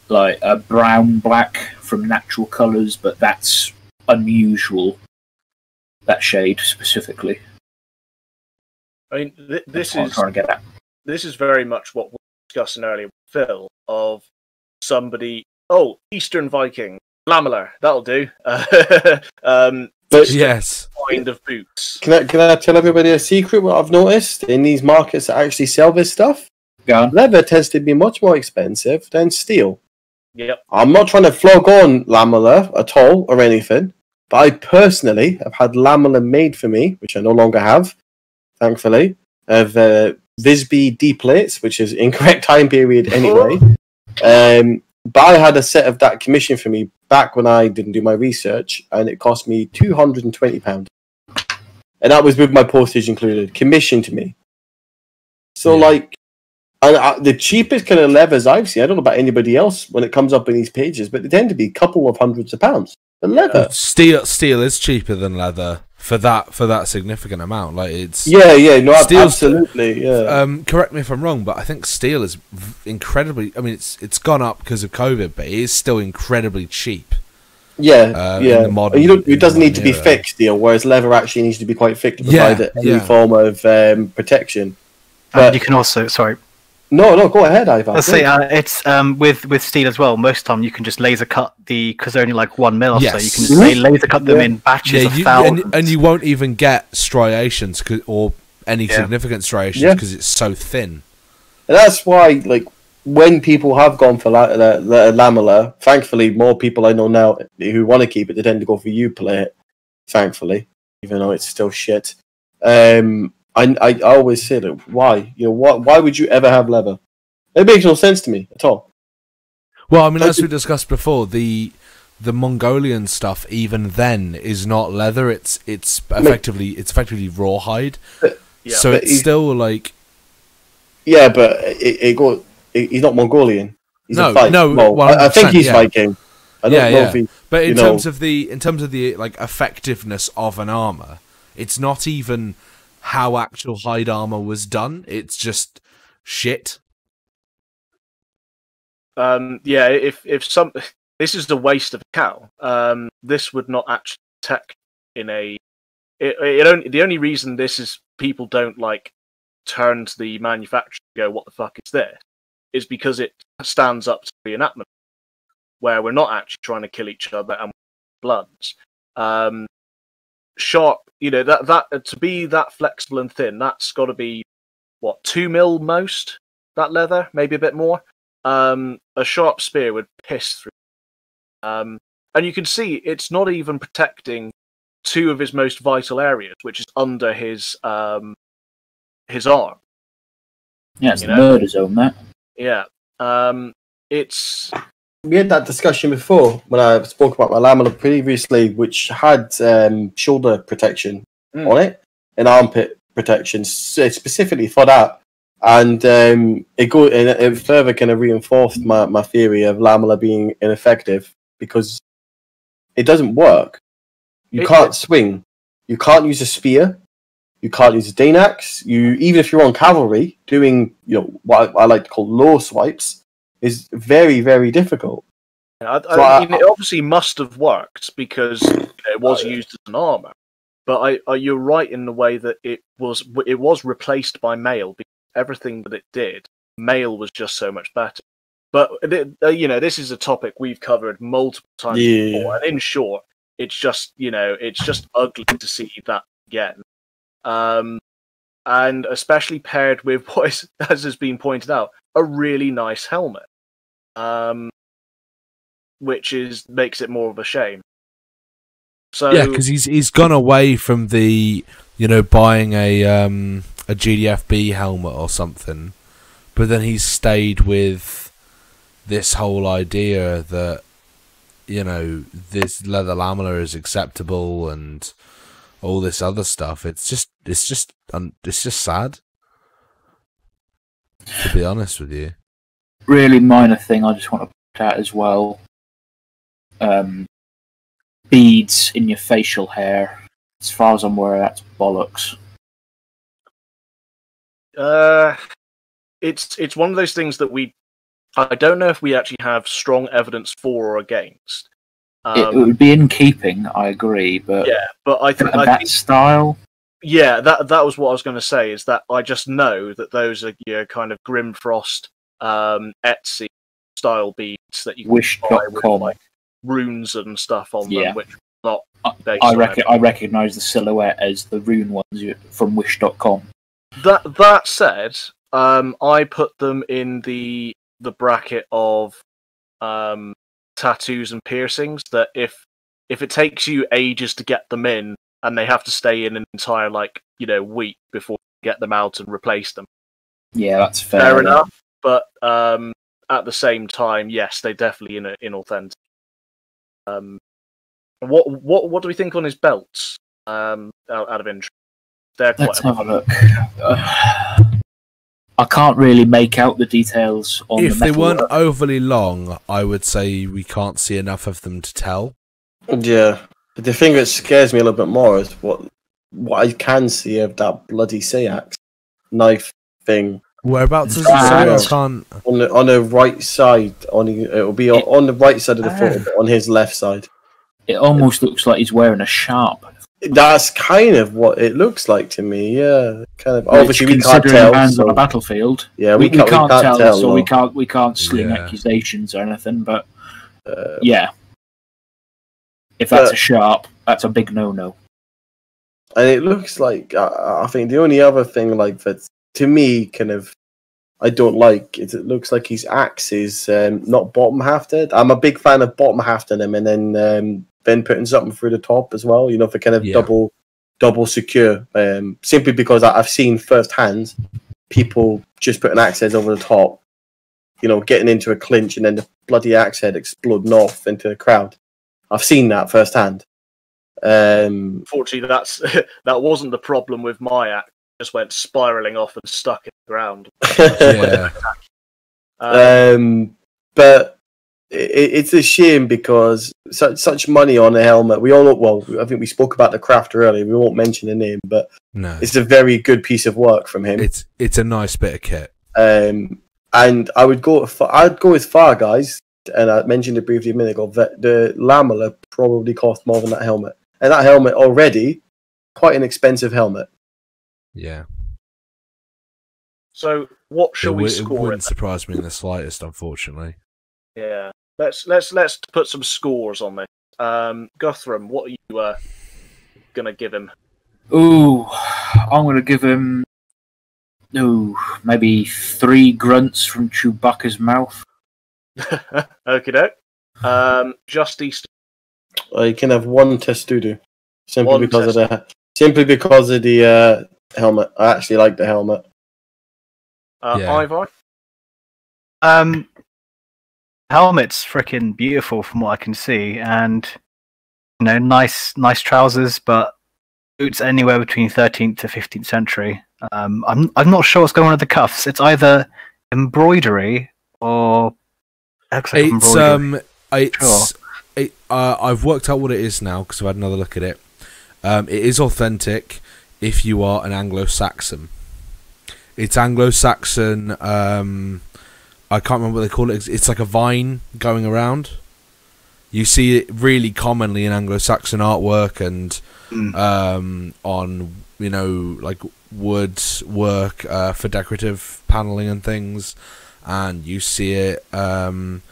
like a brown black from natural colours, but that's unusual. That shade specifically. I mean, this is trying to get at. This is very much what we were discussing earlier with Phil, of somebody, Eastern Viking, lamellar, that'll do. But yes. Kind of boots. Can I tell everybody a secret? What I've noticed in these markets that actually sell this stuff, leather tends to be much more expensive than steel. Yep. I'm not trying to flog on lamellar at all or anything, but I personally have had lamellar made for me, which I no longer have, thankfully, of Visby D plates, which is incorrect time period anyway. But I had a set of that commissioned for me back when I didn't do my research, and it cost me £220. And that was with my postage included, commissioned to me. So, the cheapest kind of leathers I've seen, I don't know about anybody else when it comes up in these pages, but they tend to be a couple of hundreds of pounds. The leather. Steel is cheaper than leather for that significant amount. Like it's absolutely. Yeah. Correct me if I'm wrong, but I think steel is incredibly. I mean, it's gone up because of COVID, but it is still incredibly cheap. Yeah, it doesn't need to be thick steel, whereas leather actually needs to be quite thick to provide any form of protection. But you can also No, go ahead, Ivan. Let's say it's with steel as well. Most of the time, you can just laser cut because they're only like 1 mil, so you can just laser cut them in batches of thousands. And you won't even get striations or any significant striations because it's so thin. And that's why, like, when people have gone for Lamela, thankfully, more people I know now who want to keep it, they tend to go for you play it. Thankfully, even though it's still shit. I always say that why? You know, why would you ever have leather? It makes no sense to me at all. Well, I mean, as we discussed before, the Mongolian stuff even then is not leather. It's effectively rawhide. So it's still like. Yeah, but he's not Mongolian. He's a Viking. No. I think he's Viking. I don't know if he. But in terms of the like effectiveness of an armor, it's not even how actual hide armor was done. It's just shit. If some this is the waste of a cow. This would not actually protect in a. The only reason this is people don't like turn to the manufacturer and go, "What the fuck is this?" is because it stands up to reenactment, where we're not actually trying to kill each other and bloods. Sharp, that to be that flexible and thin, that's got to be what 2 mil most. That leather, maybe a bit more. A sharp spear would piss through. And you can see it's not even protecting two of his most vital areas, which is under his arm. Yeah, it's the murder zone, that. Yeah. It's. We had that discussion before when I spoke about my Lamela previously, which had shoulder protection on it and armpit protection specifically for that. And it further kind of reinforced my theory of Lamela being ineffective because it doesn't work. You can't swing. You can't use a spear. You can't use a Danax. Even if you're on cavalry, doing what I like to call low swipes is very, very difficult. I mean, it obviously must have worked because it was used as an armor. But you're right in the way that it was replaced by mail because everything that it did, mail was just so much better. But this is a topic we've covered multiple times before, and in short, it's just ugly to see that again. And especially paired with what is, as has been pointed out, a really nice helmet, which makes it more of a shame. So yeah, because he's gone away from the buying a GDFB helmet or something, but then he's stayed with this whole idea that this leather lamella is acceptable and all this other stuff. It's just sad, to be honest with you. Really minor thing I just want to point out as well. Beads in your facial hair. As far as I'm aware, that's bollocks. It's one of those things that I don't know if we actually have strong evidence for or against. It would be in keeping, I agree, but yeah, but I think style. Yeah, that was what I was going to say. Is that I just know that those are kind of Grimfrost, Etsy style beads that you can buy with like runes and stuff on them, which not. I recognise the silhouette as the rune ones from Wish.com. That said, I put them in the bracket of tattoos and piercings. That if it takes you ages to get them in, and they have to stay in an entire week before you get them out and replace them. Yeah, that's fair. Fair enough, but at the same time, yes, they definitely inauthentic. What do we think on his belts? Out of interest, let's have a look. I can't really make out the details on. If they weren't overly long, I would say we can't see enough of them to tell. Yeah, but the thing that scares me a little bit more is what I can see of that bloody Sayax knife thing. Whereabouts is it? I can't. On the right side. It'll be on the right side of the photo, but on his left side. It almost looks like he's wearing a sharp. That's kind of what it looks like to me. Yeah, kind of. Obviously, we can't tell. Hands on a battlefield. Yeah, we can't tell. So we can't sling accusations or anything. But yeah, if that's a sharp, that's a big no-no. And it looks like I think the only other thing like that to me kind of I don't like. It looks like his axe is not bottom hafted. I'm a big fan of bottom hafting him and then putting something through the top as well. You know, for kind of double secure. Simply because I've seen firsthand people just putting axe heads over the top. You know, getting into a clinch and then the bloody axe head exploding off into the crowd. I've seen that firsthand. Fortunately, that wasn't the problem with my axe. Just went spiraling off and stuck in the ground. Yeah. But it's a shame because such money on a helmet. We all know, well, I think we spoke about the crafter earlier. We won't mention the name, but it's a very good piece of work from him. It's a nice bit of kit. And I'd go as far, guys. And I mentioned it briefly a minute ago that the lamella probably cost more than that helmet, and that helmet already quite an expensive helmet. Yeah. So what shall we score? It wouldn't surprise me in the slightest, unfortunately. Yeah. Let's put some scores on this. Guthrum, what are you gonna give him? Ooh, I'm gonna give him maybe 3 grunts from Chewbacca's mouth. Okie doke. Just East. You can have 1 testudo simply because of the helmet. I actually like the helmet. Ivar? Helmet's freaking beautiful from what I can see, and nice trousers, but boots anywhere between 13th to 15th century. I'm not sure what's going on with the cuffs. It's either embroidery or I've worked out what it is now because I've had another look at it. It is authentic if you are an Anglo-Saxon. It's Anglo-Saxon. I can't remember what they call it. It's like a vine going around. You see it really commonly in Anglo-Saxon artwork and on like wood work for decorative paneling and things, and you see it in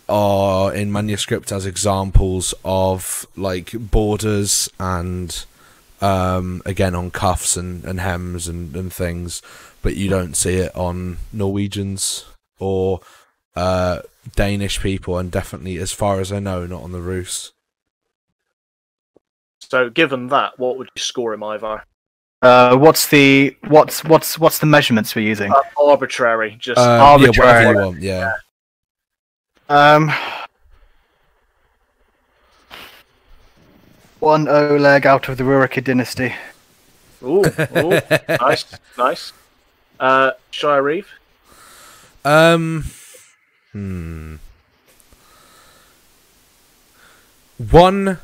manuscript as examples of like borders and again on cuffs and hems and things, but you don't see it on Norwegians or Danish people, and definitely, as far as I know, not on the Rus. So, given that, what would you score him, Ivar? What's the measurements we're using? Arbitrary, just arbitrary. Yeah, whatever you want. Yeah. One Oleg out of the Rurikid dynasty. Ooh, nice. Shire Reeve? One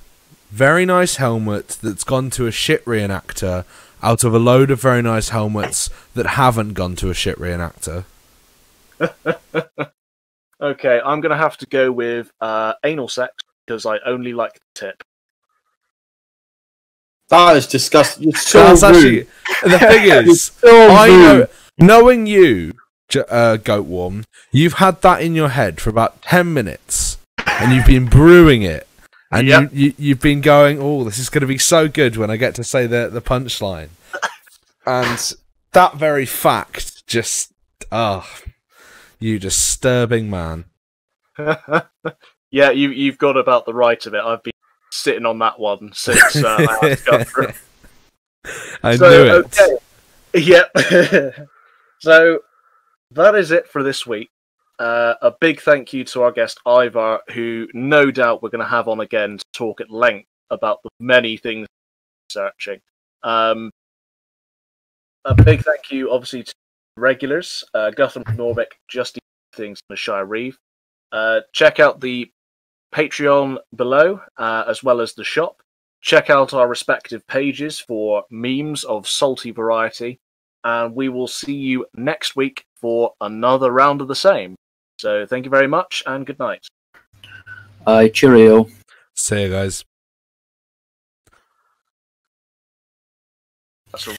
very nice helmet that's gone to a shit reenactor out of a load of very nice helmets that haven't gone to a shit reenactor. Okay, I'm going to have to go with anal sex because I only like the tip. That is disgusting. It's so That's rude. actually, the thing is, knowing you, Goatworn, you've had that in your head for about 10 minutes, and you've been brewing it, and Yep. you've been going, oh, this is going to be so good when I get to say the punchline. And that very fact just, you disturbing man. Yeah, you've got about the right of it. I've been sitting on that one since I got through. I knew it. Okay. Yep. So that is it for this week. A big thank you to our guest Ivar, who no doubt we're going to have on again to talk at length about the many things searching. A big thank you, obviously, to regulars, Guthrum Norbeck, Just Things, and the Shire Reeve. Check out the Patreon below, as well as the shop. Check out our respective pages for memes of salty variety, and we will see you next week for another round of the same. So thank you very much, and good night. Cheerio. See you guys. That's a